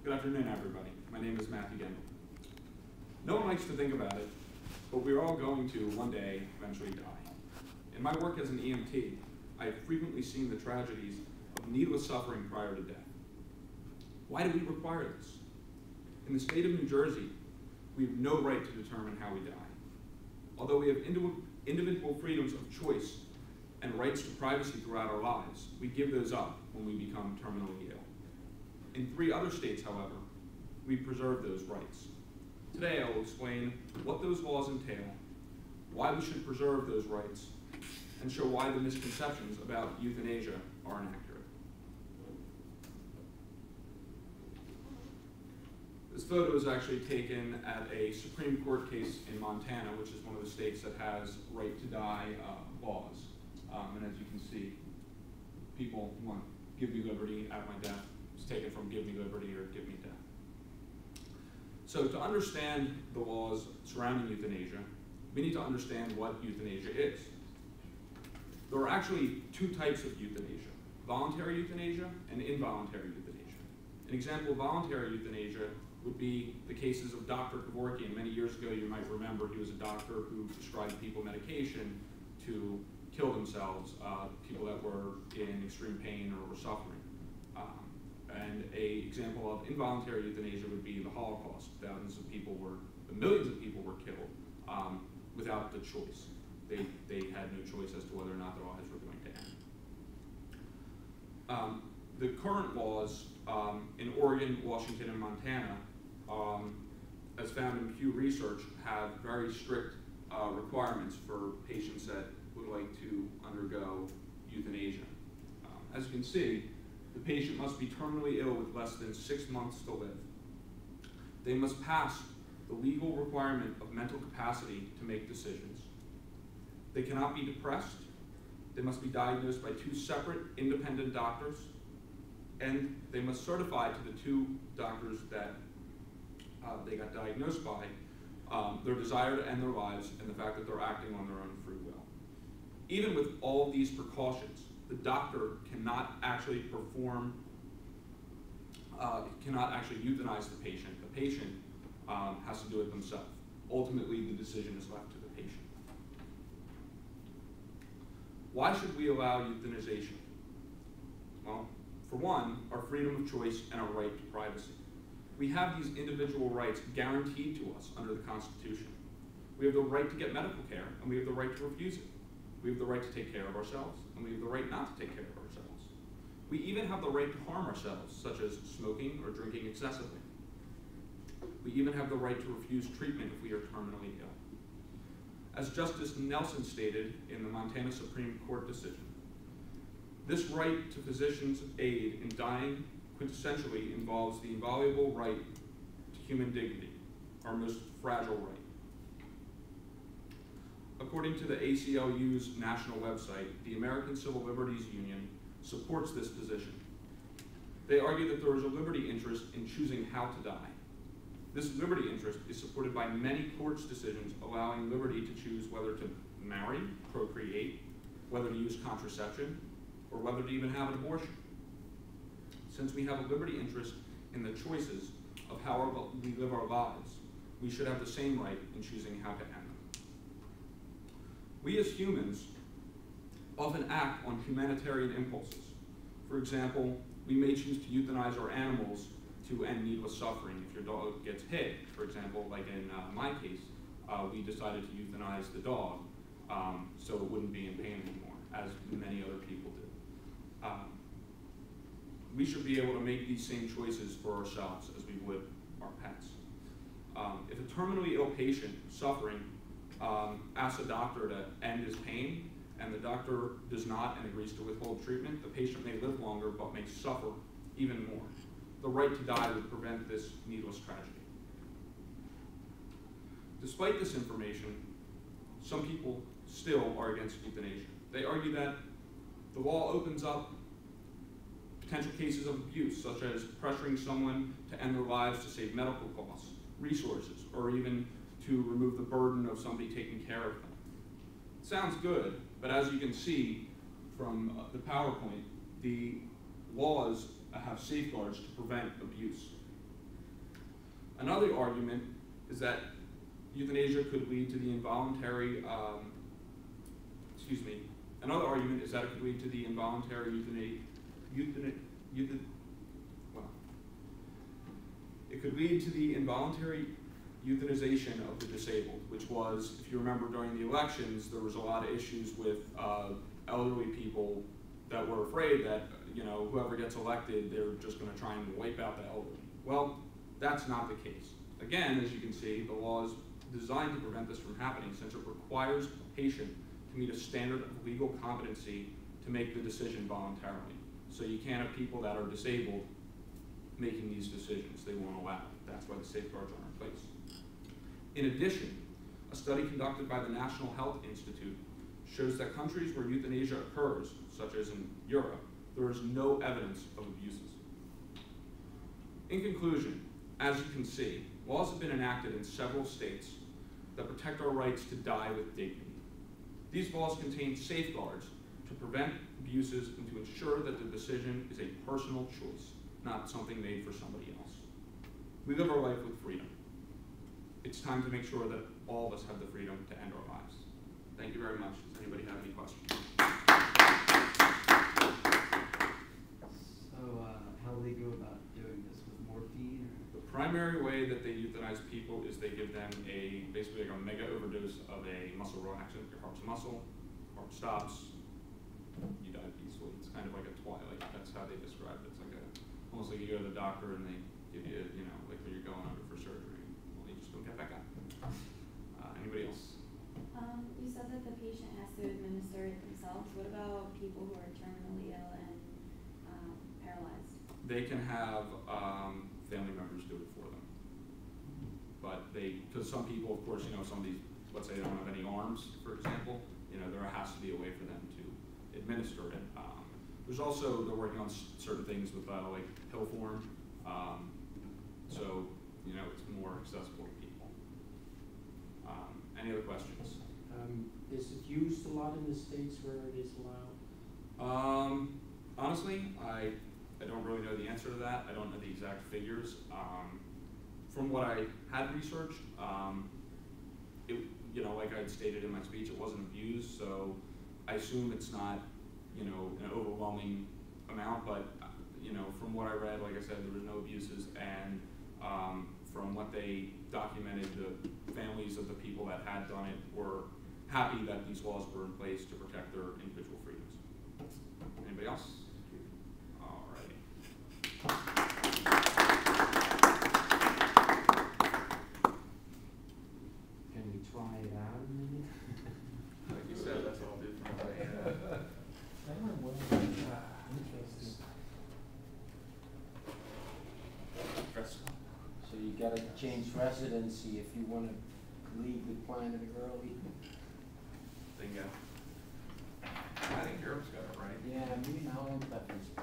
Good afternoon, everybody. My name is Matthew Gamble. No one likes to think about it, but we're all going to one day eventually die. In my work as an EMT, I have frequently seen the tragedies of needless suffering prior to death. Why do we require this? In the state of New Jersey, we have no right to determine how we die. Although we have individual freedoms of choice and rights to privacy throughout our lives, we give those up when we become terminally ill. In 3 other states, however, we preserve those rights. Today, I will explain what those laws entail, why we should preserve those rights, and show why the misconceptions about euthanasia are inaccurate. This photo is actually taken at a Supreme Court case in Montana, which is one of the states that has right to die laws. And as you can see, people want give me liberty at my death. It's taken from give me liberty or give me death. So to understand the laws surrounding euthanasia, we need to understand what euthanasia is. There are actually 2 types of euthanasia: voluntary euthanasia and involuntary euthanasia. An example of voluntary euthanasia would be the cases of Dr. Kevorkian. Many years ago, you might remember he was a doctor who prescribed people medication to kill themselves, people that were in extreme pain or were suffering. And an example of involuntary euthanasia would be the Holocaust. Millions of people were killed without the choice. They had no choice as to whether or not their lives were going to end. The current laws in Oregon, Washington, and Montana, as found in Pew Research, have very strict requirements for patients that would like to undergo euthanasia. As you can see, the patient must be terminally ill with less than 6 months to live. They must pass the legal requirement of mental capacity to make decisions. They cannot be depressed. They must be diagnosed by 2 separate independent doctors, and they must certify to the 2 doctors that they got diagnosed by their desire to end their lives and the fact that they're acting on their own free will. Even with all these precautions, the doctor cannot actually euthanize the patient. The patient has to do it themselves. Ultimately, the decision is left to the patient. Why should we allow euthanization? Well, for one, our freedom of choice and our right to privacy. We have these individual rights guaranteed to us under the Constitution. We have the right to get medical care, and we have the right to refuse it. We have the right to take care of ourselves, and we have the right not to take care of ourselves. We even have the right to harm ourselves, such as smoking or drinking excessively. We even have the right to refuse treatment if we are terminally ill. As Justice Nelson stated in the Montana Supreme Court decision, this right to physicians' aid in dying quintessentially involves the inviolable right to human dignity, our most fragile right. According to the ACLU's national website, the American Civil Liberties Union supports this position. They argue that there is a liberty interest in choosing how to die. This liberty interest is supported by many courts' decisions allowing liberty to choose whether to marry, procreate, whether to use contraception, or whether to even have an abortion. Since we have a liberty interest in the choices of how we live our lives, we should have the same right in choosing how to end them. We as humans often act on humanitarian impulses. For example, we may choose to euthanize our animals to end needless suffering. If your dog gets hit, for example, like in my case, we decided to euthanize the dog so it wouldn't be in pain anymore, as many other people do. We should be able to make these same choices for ourselves as we would our pets. If a terminally ill patient suffering asks a doctor to end his pain, and the doctor does not and agrees to withhold treatment, the patient may live longer but may suffer even more. The right to die would prevent this needless tragedy. Despite this information, some people still are against euthanasia. They argue that the law opens up potential cases of abuse, such as pressuring someone to end their lives to save medical costs, resources, or even to remove the burden of somebody taking care of them. It sounds good, but as you can see from the PowerPoint, the laws have safeguards to prevent abuse. Another argument is that euthanasia could lead to the involuntary, another argument is that it could lead to the involuntary it could lead to the involuntary euthanization of the disabled, which was, if you remember during the elections, there was a lot of issues with elderly people that were afraid that, you know, whoever gets elected, they're just going to try and wipe out the elderly. Well, that's not the case. Again, as you can see, the law is designed to prevent this from happening, since it requires a patient to meet a standard of legal competency to make the decision voluntarily. So you can't have people that are disabled making these decisions. They won't allow it. That's why the safeguards are in place. In addition, a study conducted by the National Health Institute shows that countries where euthanasia occurs, such as in Europe, there is no evidence of abuses. In conclusion, as you can see, laws have been enacted in several states that protect our rights to die with dignity. These laws contain safeguards to prevent abuses and to ensure that the decision is a personal choice, not something made for somebody else. We live our life with freedom. It's time to make sure that all of us have the freedom to end our lives. Thank you very much. Does anybody have any questions? So, how will they go about doing this, with morphine? Or? The primary way that they euthanize people is they give them basically like a mega overdose of a muscle relaxant. Your heart's a muscle, heart stops, you die peacefully. It's kind of like a twilight. That's how they describe it. It's like almost like you go to the doctor and they give you, you know, like when you're going under for surgery. Well, you just don't get back up. Anybody else? You said that the patient has to administer it themselves. What about people who are terminally ill and paralyzed? They can have family members do it for them. But because some people, of course, you know, some of these, let's say they don't have any arms, for example, you know, there has to be a way for them to administer it. There's also, they're working on certain things with like pill form, so, you know, it's more accessible to people. Any other questions? Is it used a lot in the states where it is allowed? Honestly, I don't really know the answer to that. I don't know the exact figures. From what I had researched, you know, like I stated in my speech, it wasn't abused, so I assume it's not, you know, an overwhelming amount, but, you know, from what I read, like I said, there was no abuses, and from what they documented, the families of the people that had done it were happy that these laws were in place to protect their individual freedoms. Anybody else? All righty. Can we try it out a minute? Like you said, that's all different. So you gotta change residency if you want to leave the planet early. Bingo. I think Europe's got it right. Yeah, maybe not all countries.